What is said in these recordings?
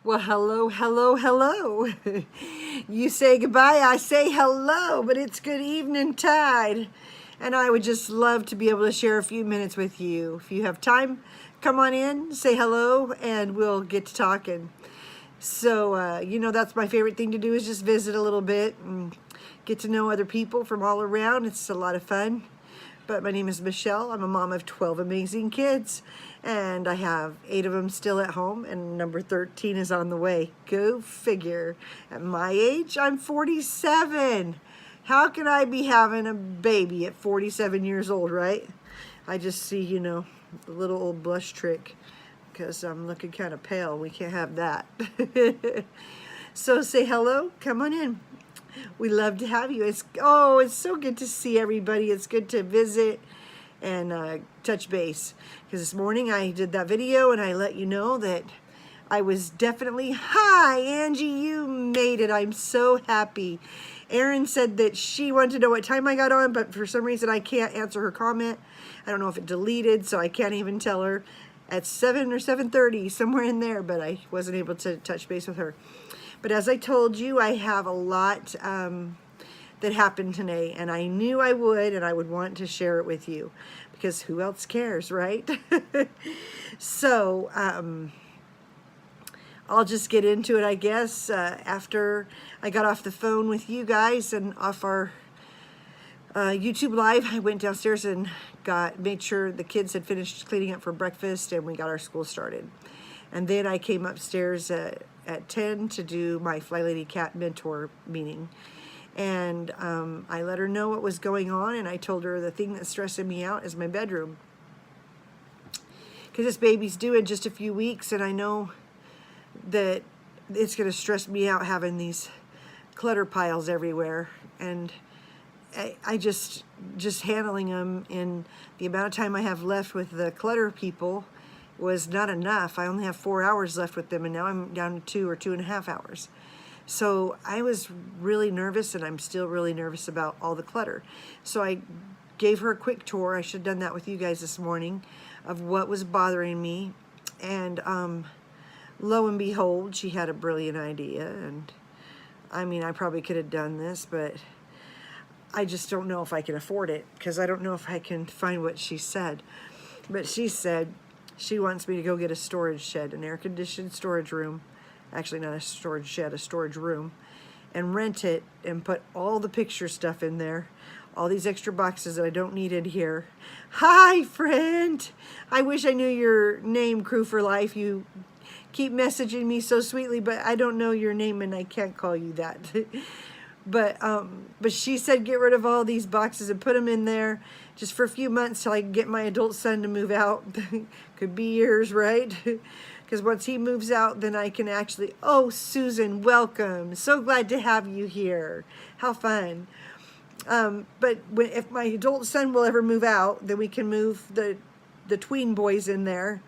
Well, hello, hello, hello. You say goodbye, I say hello, but it's good evening tide. And I would just love to be able to share a few minutes with you. If you have time, come on in, say hello, and we'll get to talking. So, that's my favorite thing to do is just visit a little bit and get to know other people from all around. It's a lot of fun. But my name is Michelle. I'm a mom of 12 amazing kids, and I have 8 of them still at home, and number 13 is on the way. Go figure. At my age, I'm 47. How can I be having a baby at 47 years old, right? I just see, the little old blush trick because I'm looking kind of pale. We can't have that. So say hello. Come on in. We love to have you. It's so good to see everybody. It's good to visit and touch base. Because this morning I did that video and I let you know that I was definitely, hi Angie, you made it. I'm so happy. Erin said that she wanted to know what time I got on, but for some reason I can't answer her comment. I don't know if it deleted, so I can't even tell her. At 7 or 7:30, somewhere in there, but I wasn't able to touch base with her. But as I told you, I have a lot that happened today, and I knew I would, and I would want to share it with you, because who else cares, right? So, I'll just get into it, I guess. After I got off the phone with you guys and off our YouTube Live, I went downstairs and made sure the kids had finished cleaning up for breakfast, and we got our school started. And then I came upstairs at 10 to do my Fly Lady Cat mentor meeting. And I let her know what was going on, and I told her the thing that's stressing me out is my bedroom. Because this baby's due in just a few weeks, and I know that it's going to stress me out having these clutter piles everywhere. And I just handling them in the amount of time I have left with the clutter people was not enough. I only have 4 hours left with them, and now I'm down to 2 or 2.5 hours. So I was really nervous, and I'm still really nervous about all the clutter. So I gave her a quick tour. I should have done that with you guys this morning of what was bothering me. And lo and behold, she had a brilliant idea. And I mean, I probably could have done this, but I just don't know if I can afford it, because I don't know if I can find what she said. But she said she wants me to go get a storage shed, an air-conditioned storage room. Actually, not a storage shed, a storage room. And rent it and put all the picture stuff in there. All these extra boxes that I don't need in here. Hi, friend. I wish I knew your name, Crew for Life. You keep messaging me so sweetly, but I don't know your name and I can't call you that. But she said get rid of all these boxes and put them in there just for a few months till I can get my adult son to move out. Could be years, right? Because once he moves out, then I can actually, oh, Susan, welcome. So glad to have you here. How fun. But if my adult son will ever move out, then we can move the tween boys in there.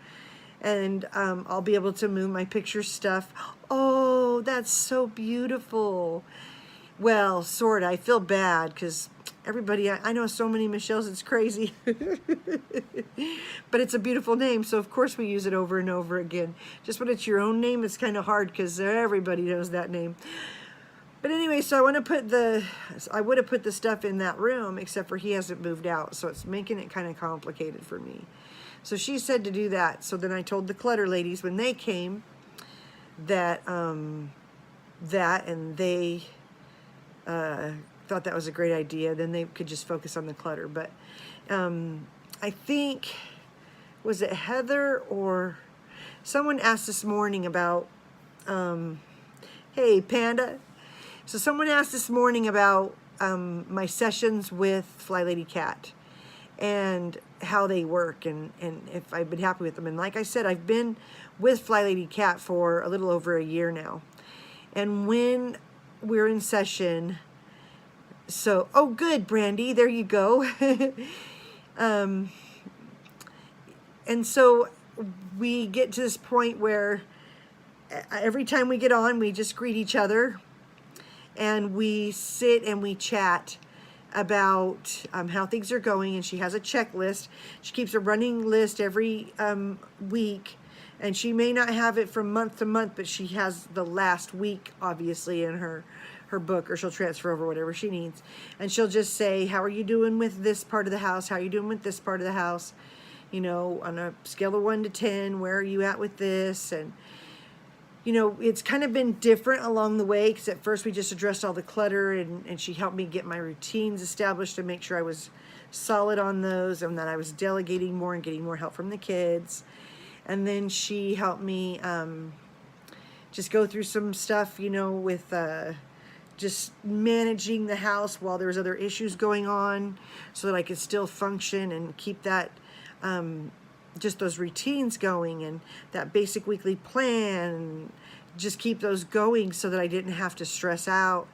And I'll be able to move my picture stuff. Oh, that's so beautiful. Well, sort of. I feel bad because everybody, I know so many Michelles, it's crazy. But it's a beautiful name, so of course we use it over and over again. Just when it's your own name, it's kind of hard because everybody knows that name. But anyway, so I would have put the stuff in that room, except for he hasn't moved out, so it's making it kind of complicated for me. So she said to do that. So then I told the clutter ladies when they came that and they thought that was a great idea. Then they could just focus on the clutter. But I think, was it Heather or someone asked this morning about, hey, Panda. So someone asked this morning about my sessions with Fly Lady Cat and how they work and if I've been happy with them. And like I said, I've been with Fly Lady Cat for a little over a year now. And when we're in session, so, oh good, Brandy, there you go. And so we get to this point where every time we get on, we just greet each other and we sit and we chat about how things are going, and she has a checklist. She keeps a running list every week And she may not have it from month to month, but she has the last week, obviously, in her book, or she'll transfer over whatever she needs. And she'll just say, how are you doing with this part of the house? How are you doing with this part of the house? You know, on a scale of 1 to 10, where are you at with this? And, you know, it's kind of been different along the way, because at first we just addressed all the clutter, and she helped me get my routines established to make sure I was solid on those, and that I was delegating more and getting more help from the kids. And then she helped me just go through some stuff, you know, with just managing the house while there was other issues going on, so that I could still function and keep that, just those routines going, and that basic weekly plan, just keep those going so that I didn't have to stress out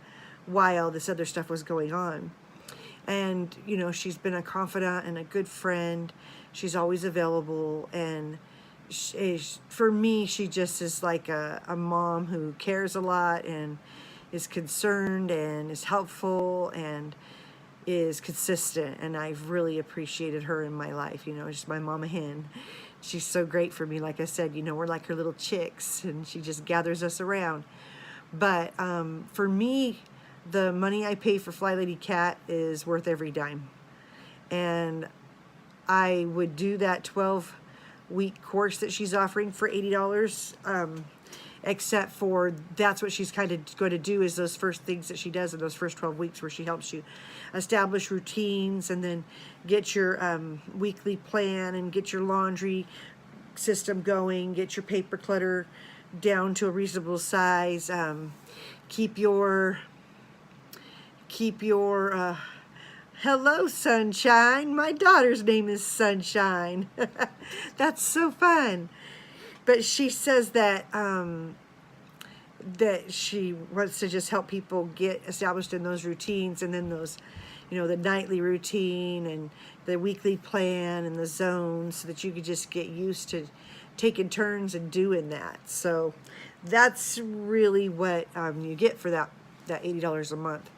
while this other stuff was going on. And, you know, she's been a confidant and a good friend. She's always available, and for me, she just is like a mom who cares a lot and is concerned and is helpful and is consistent. And I've really appreciated her in my life. You know, just my mama hen. She's so great for me. Like I said, you know, we're like her little chicks, and she just gathers us around. But for me, the money I pay for Fly Lady Cat is worth every dime. And I would do that 12-week course that she's offering for $80, except for that's what she's kind of going to do, is those first things that she does in those first 12 weeks, where she helps you establish routines, and then get your weekly plan, and get your laundry system going, get your paper clutter down to a reasonable size, keep your hello, Sunshine. My daughter's name is Sunshine. That's so fun. But she says that that she wants to just help people get established in those routines, and then those, you know, the nightly routine and the weekly plan and the zones, so that you could just get used to taking turns and doing that. So that's really what you get for that $80 a month.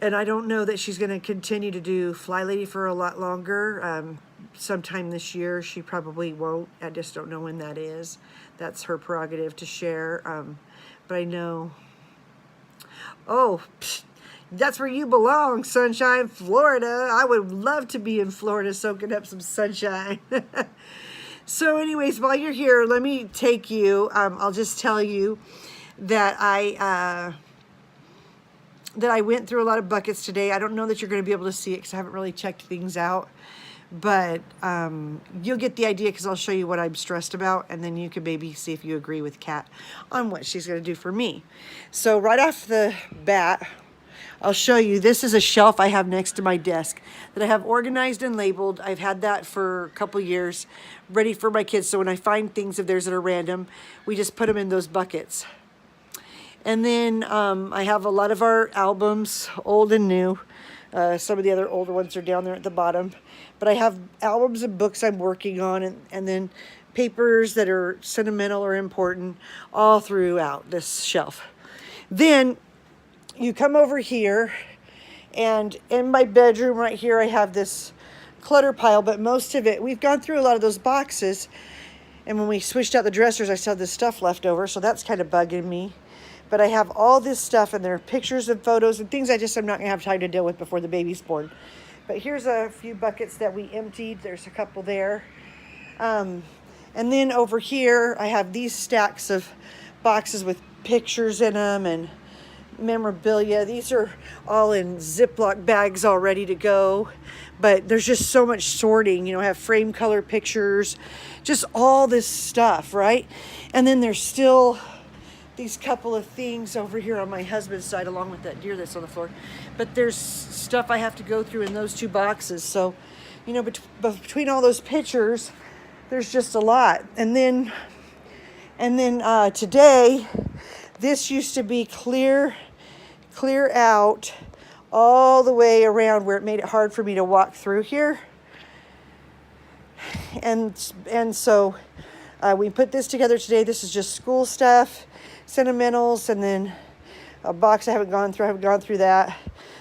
And I don't know that she's going to continue to do Fly Lady for a lot longer. Sometime this year, she probably won't. I just don't know when that is. That's her prerogative to share. But I know, oh, that's where you belong, Sunshine, Florida. I would love to be in Florida soaking up some sunshine. So anyways, while you're here, let me take you, I'll just tell you that I went through a lot of buckets today. I don't know that you're going to be able to see it, because I haven't really checked things out. But you'll get the idea, because I'll show you what I'm stressed about, and then you can maybe see if you agree with Kat on what she's going to do for me. So right off the bat, I'll show you, this is a shelf I have next to my desk that I have organized and labeled. I've had that for a couple years, ready for my kids. So when I find things of theirs that are random, we just put them in those buckets. And then I have a lot of our albums, old and new. Some of the other older ones are down there at the bottom. But I have albums and books I'm working on, and then papers that are sentimental or important, all throughout this shelf. Then you come over here, and in my bedroom right here, I have this clutter pile, but most of it, we've gone through a lot of those boxes, and when we switched out the dressers, I still had this stuff left over, so that's kind of bugging me. But I have all this stuff, and there are pictures and photos and things I'm not going to have time to deal with before the baby's born. But here's a few buckets that we emptied. There's a couple there. And then over here, I have these stacks of boxes with pictures in them and memorabilia. These are all in Ziploc bags all ready to go. But there's just so much sorting. You know, I have frame color pictures, just all this stuff, right? And then there's still these couple of things over here on my husband's side, along with that deer that's on the floor. But there's stuff I have to go through in those two boxes. So, you know, between all those pictures, there's just a lot. And then today, this used to be clear out all the way around, where it made it hard for me to walk through here. And so we put this together today. This is just school stuff, sentimentals, and then a box I haven't gone through. That.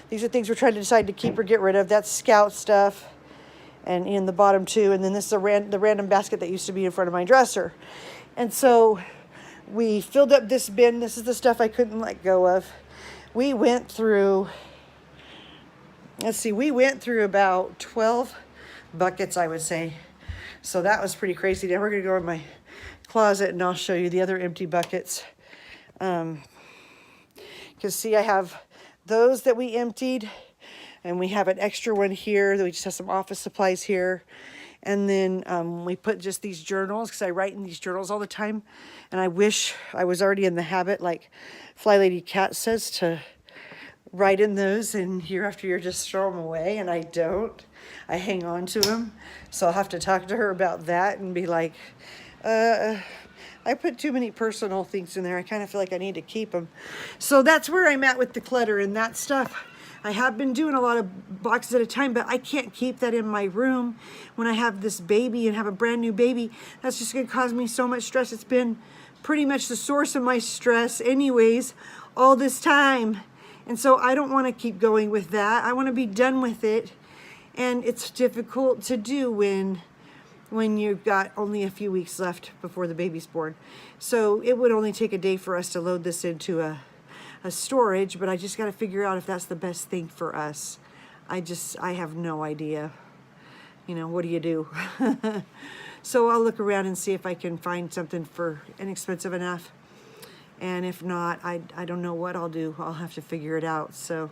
These are things we're trying to decide to keep or get rid of. That's Scout stuff. and in the bottom too. And then this is the random basket that used to be in front of my dresser. And so we filled up this bin. This is the stuff I couldn't let go of. We went through, let's see, we went through about 12 buckets, I would say. So that was pretty crazy. Now we're going to go in my closet and I'll show you the other empty buckets. Because see, I have those that we emptied, and we have an extra one here that we just have some office supplies here. And then we put just these journals, because I write in these journals all the time. And I wish I was already in the habit, like Fly Lady Cat says, to write in those, and year after year just throw them away, and I don't. I hang on to them. So I'll have to talk to her about that and be like, I put too many personal things in there. I kind of feel like I need to keep them. So that's where I'm at with the clutter and that stuff. I have been doing a lot of boxes at a time, but I can't keep that in my room when I have this baby and have a brand new baby. That's just going to cause me so much stress. It's been pretty much the source of my stress anyways all this time. And so I don't want to keep going with that. I want to be done with it. And it's difficult to do when you've got only a few weeks left before the baby's born. So it would only take a day for us to load this into a storage, but I just got to figure out if that's the best thing for us. I have no idea. You know, what do you do? So I'll look around and see if I can find something for inexpensive enough. And if not, I don't know what I'll do. I'll have to figure it out. So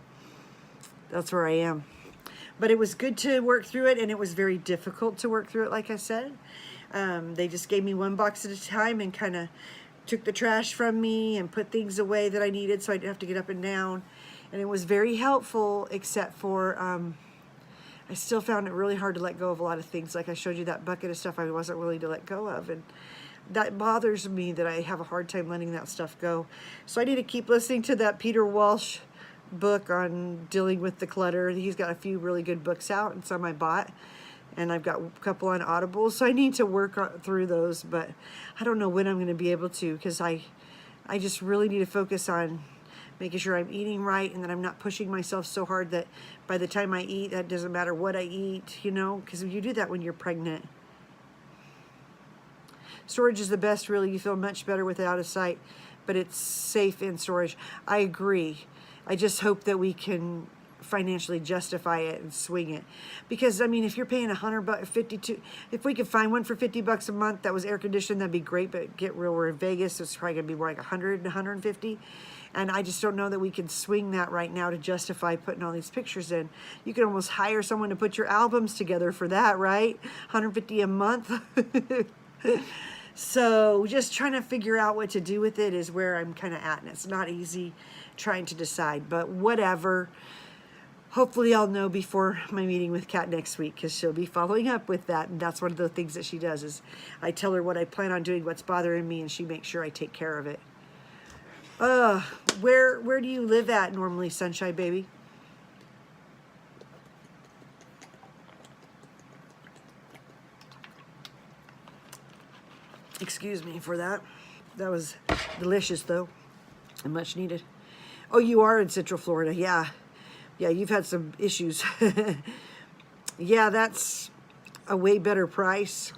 that's where I am. But it was good to work through it, and it was very difficult to work through it, like I said. They just gave me one box at a time and kind of took the trash from me and put things away that I needed so I didn't have to get up and down. And it was very helpful, except for I still found it really hard to let go of a lot of things. Like I showed you that bucket of stuff I wasn't willing to let go of. And that bothers me that I have a hard time letting that stuff go. So I need to keep listening to that Peter Walsh book on dealing with the clutter. He's got a few really good books out, and some I bought. And I've got a couple on Audible, so I need to work through those, but I don't know when I'm going to be able to, because I just really need to focus on making sure I'm eating right, and that I'm not pushing myself so hard that by the time I eat, that doesn't matter what I eat, you know, because you do that when you're pregnant. Storage is the best, really. You feel much better with it out of sight, but it's safe in storage. I agree. I just hope that we can financially justify it and swing it, because I mean, if you're paying $152, if we could find one for $50 a month that was air conditioned, that'd be great. But get real, we're in Vegas, so it's probably gonna be more like 100 and 150, and I just don't know that we can swing that right now to justify putting all these pictures in. You could almost hire someone to put your albums together for that, right? $150 a month. So just trying to figure out what to do with it is where I'm kind of at, and it's not easy trying to decide, but whatever. Hopefully I'll know before my meeting with Kat next week, because she'll be following up with that. And that's one of the things that she does, is I tell her what I plan on doing, what's bothering me, and she makes sure I take care of it. Where do you live at normally, Sunshine Baby? Excuse me for that. That was delicious, though, and much needed. Oh, you are in Central Florida, yeah. Yeah, you've had some issues. Yeah, that's a way better price.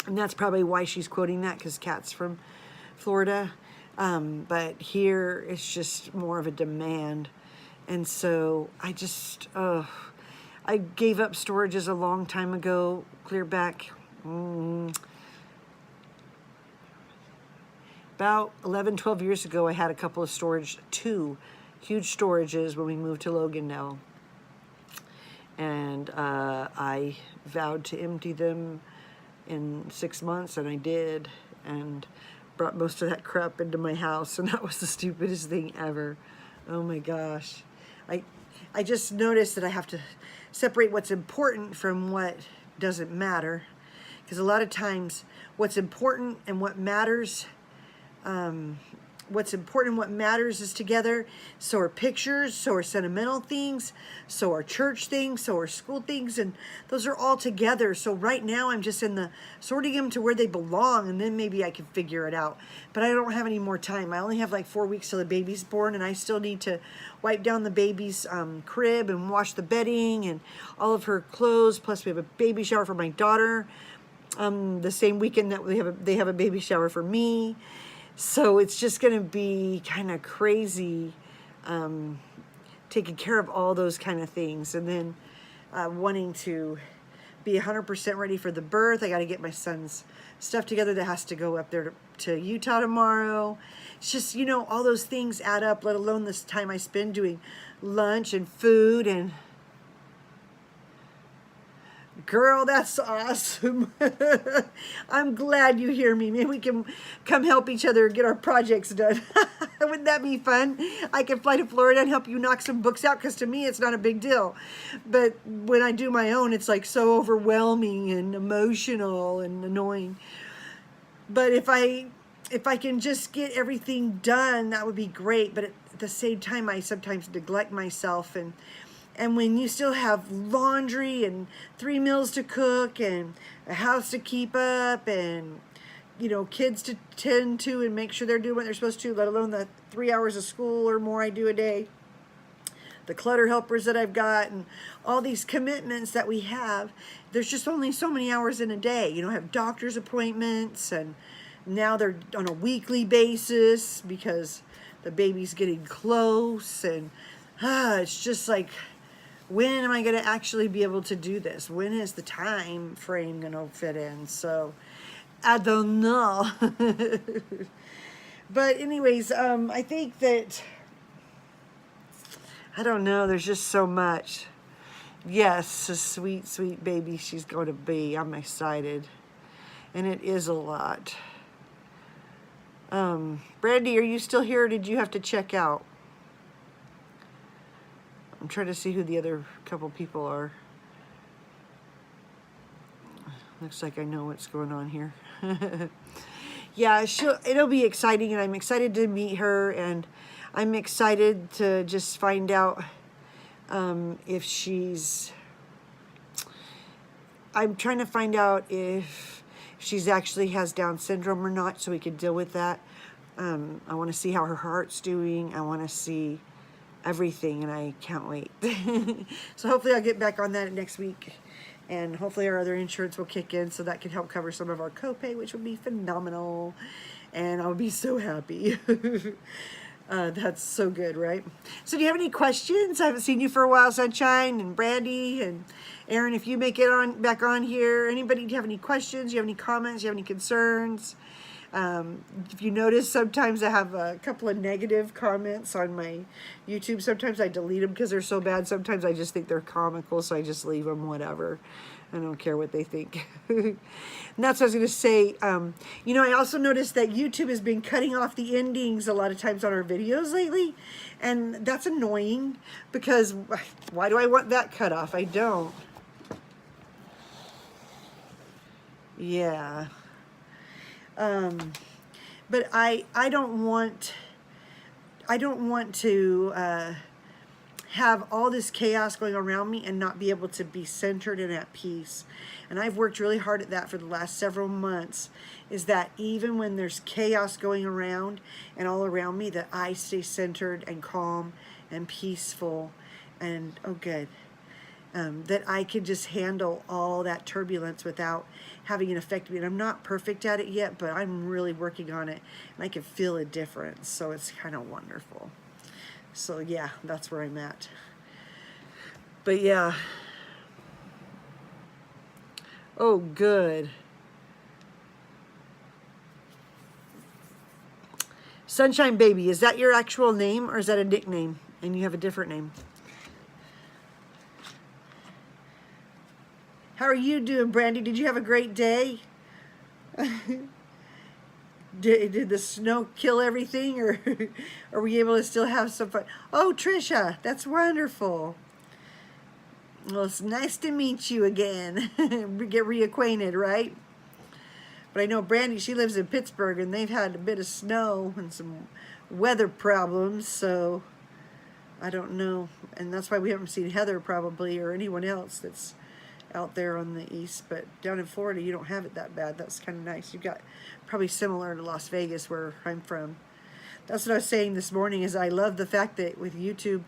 And that's probably why she's quoting that, because Kat's from Florida. But here it's just more of a demand. And so I just, I gave up storages a long time ago, clear back about 11, 12 years ago. I had a couple of two huge storages when we moved to Logan now, and I vowed to empty them in 6 months, and I did, and brought most of that crap into my house, and that was the stupidest thing ever. Oh my gosh. I just noticed that I have to separate what's important from what doesn't matter, because a lot of times what's important and what matters what's important, what matters is together. So are pictures, so are sentimental things, so are church things, so are school things, and those are all together. So right now I'm just in the sorting them to where they belong, and then maybe I can figure it out. But I don't have any more time. I only have like 4 weeks till the baby's born, and I still need to wipe down the baby's crib and wash the bedding and all of her clothes. Plus we have a baby shower for my daughter the same weekend that they have a baby shower for me. So it's just going to be kind of crazy taking care of all those kind of things. And then wanting to be 100% ready for the birth. I got to get my son's stuff together that has to go up there to Utah tomorrow. It's just, you know, all those things add up, let alone this time I spend doing lunch and food. And girl, that's awesome. I'm glad you hear me. Maybe we can come help each other get our projects done. Wouldn't that be fun? I can fly to Florida and help you knock some books out, because to me it's not a big deal. But when I do my own, it's like so overwhelming and emotional and annoying. But if I can just get everything done, that would be great. But at the same time, I sometimes neglect myself. And when you still have laundry and 3 meals to cook and a house to keep up and, you know, kids to tend to and make sure they're doing what they're supposed to, let alone the 3 hours of school or more I do a day, the clutter helpers that I've got, and all these commitments that we have, there's just only so many hours in a day. You know, I have doctor's appointments, and now they're on a weekly basis because the baby's getting close, and it's just like, when am I going to actually be able to do this? When is the time frame going to fit in? So, I don't know. But anyways, I think that, I don't know, there's just so much. Yes, a sweet, sweet baby she's going to be. I'm excited. And it is a lot. Brandy, are you still here, or did you have to check out? I'm trying to see who the other couple people are. Looks like I know what's going on here. Yeah, it'll be exciting, and I'm excited to meet her, and I'm excited to just find out if she's... I'm trying to find out if she's actually has Down syndrome or not, so we can deal with that. I want to see how her heart's doing. I want to see everything, and I can't wait. So hopefully I'll get back on that next week, and hopefully our other insurance will kick in so that can help cover some of our copay, which would be phenomenal, and I'll be so happy. That's so good, right? So do you have any questions? I haven't seen you for a while, Sunshine and Brandy and Aaron. If you make it back on here, anybody, do you have any questions? Do you have any comments? Do you have any concerns? If you notice, sometimes I have a couple of negative comments on my YouTube. Sometimes I delete them because they're so bad. Sometimes I just think they're comical, so I just leave them, whatever. I don't care what they think. And that's what I was going to say. You know, I also noticed that YouTube has been cutting off the endings a lot of times on our videos lately. And that's annoying, because why do I want that cut off? I don't. Yeah. But I don't want to have all this chaos going around me and not be able to be centered and at peace. And I've worked really hard at that for the last several months, is that even when there's chaos going around and all around me, that I stay centered and calm and peaceful and, oh good, that I can just handle all that turbulence without having it affect me. And I'm not perfect at it yet, but I'm really working on it, and I can feel a difference. So it's kind of wonderful. So yeah, that's where I'm at. But yeah. Oh, good. Sunshine Baby, is that your actual name, or is that a nickname and you have a different name? How are you doing, Brandy? Did you have a great day? Did the snow kill everything, or are we able to still have some fun? Oh, Trisha, that's wonderful. Well, it's nice to meet you again. Get reacquainted, right? But I know Brandy, she lives in Pittsburgh, and they've had a bit of snow and some weather problems, so I don't know. And that's why we haven't seen Heather probably, or anyone else that's out there on the east. But down in Florida, you don't have it that bad. That's kind of nice. You've got probably similar to Las Vegas, where I'm from. That's what I was saying this morning, is I love the fact that with YouTube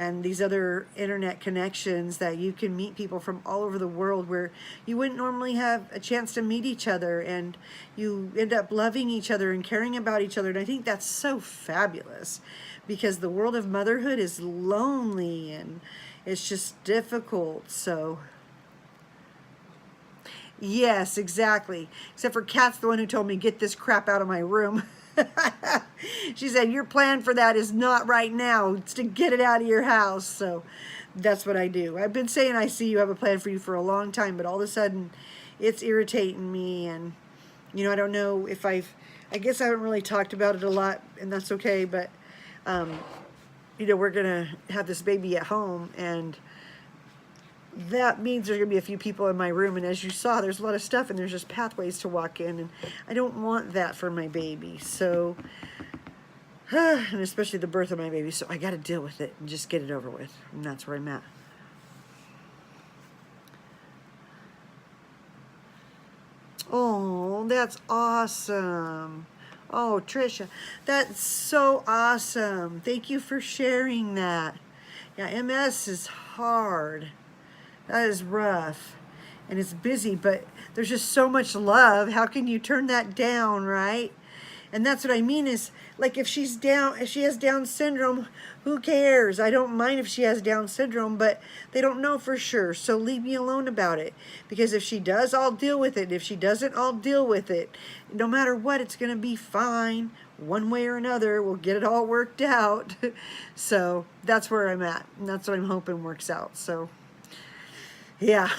and these other internet connections, that you can meet people from all over the world where you wouldn't normally have a chance to meet each other, and you end up loving each other and caring about each other. And I think that's so fabulous, because the world of motherhood is lonely and it's just difficult. So yes, exactly. Except for Kat's the one who told me, get this crap out of my room. She said, your plan for that is not right now. It's to get it out of your house. So that's what I do. I've been saying I see you have a plan for you for a long time, but all of a sudden it's irritating me. And, you know, I don't know if I guess I haven't really talked about it a lot, and that's okay. But, you know, we're going to have this baby at home, and that means there's going to be a few people in my room, and as you saw, there's a lot of stuff, and there's just pathways to walk in, and I don't want that for my baby. So, and especially the birth of my baby, so I got to deal with it and just get it over with, and that's where I'm at. Oh, that's awesome. Oh, Trisha, that's so awesome. Thank you for sharing that. Yeah, MS is hard. That is rough, and it's busy, but there's just so much love. How can you turn that down, right? And that's what I mean, is like, if she has Down syndrome, who cares? I don't mind if she has Down syndrome, but they don't know for sure. So leave me alone about it, because if she does, I'll deal with it. If she doesn't, I'll deal with it. No matter what, it's going to be fine. One way or another, we'll get it all worked out. So that's where I'm at, and that's what I'm hoping works out. So yeah.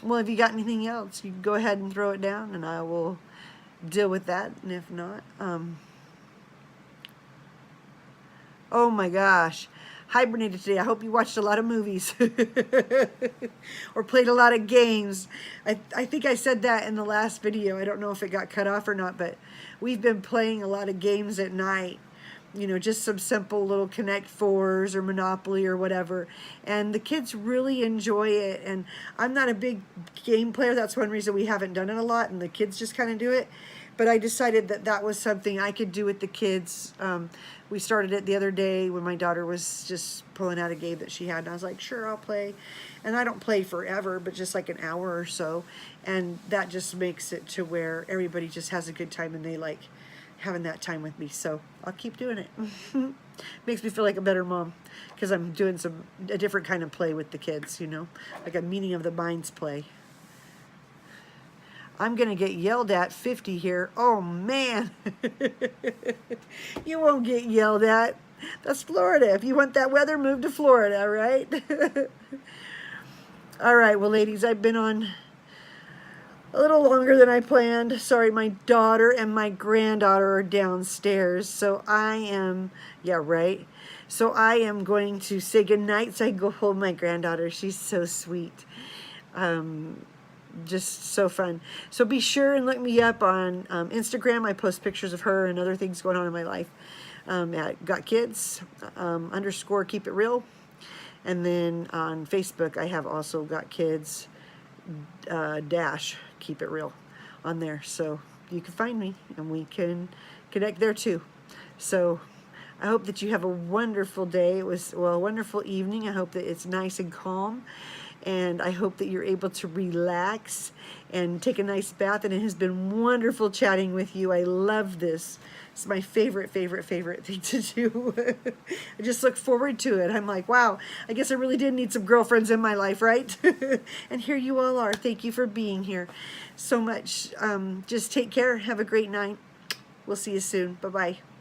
Well, if you got anything else, you can go ahead and throw it down, and I will deal with that. And if not, oh my gosh, hibernated today. I hope you watched a lot of movies or played a lot of games. I think I said that in the last video. I don't know if it got cut off or not, but we've been playing a lot of games at night. You know, just some simple little Connect Fours or Monopoly or whatever. And the kids really enjoy it. And I'm not a big game player. That's one reason we haven't done it a lot, and the kids just kind of do it. But I decided that that was something I could do with the kids. We started it the other day when my daughter was just pulling out a game that she had. And I was like, sure, I'll play. And I don't play forever, but just like an hour or so. And that just makes it to where everybody just has a good time, and they like having that time with me. So I'll keep doing it. Makes me feel like a better mom, because I'm doing a different kind of play with the kids, you know, like a meeting of the minds play. I'm gonna get yelled at 50 here. Oh man. You won't get yelled at. That's Florida. If you want that weather, move to Florida, right? All right, well ladies, I've been on a little longer than I planned. Sorry, my daughter and my granddaughter are downstairs. So I am, yeah, right. So I am going to say goodnight so I can go hold my granddaughter. She's so sweet. Just so fun. So be sure and look me up on Instagram. I post pictures of her and other things going on in my life. At Got Kids _ Keep It Real. And then on Facebook, I have also Got Kids _ Keep It Real on there, so you can find me and we can connect there too. So I hope that you have a wonderful day. It was, well, a wonderful evening. I hope that it's nice and calm, and I hope that you're able to relax and take a nice bath. And it has been wonderful chatting with you. I love this. It's my favorite thing to do. I just look forward to it. I'm like, wow, I guess I really did need some girlfriends in my life, right? And here you all are. Thank you for being here so much. Just take care. Have a great night. We'll see you soon. Bye-bye.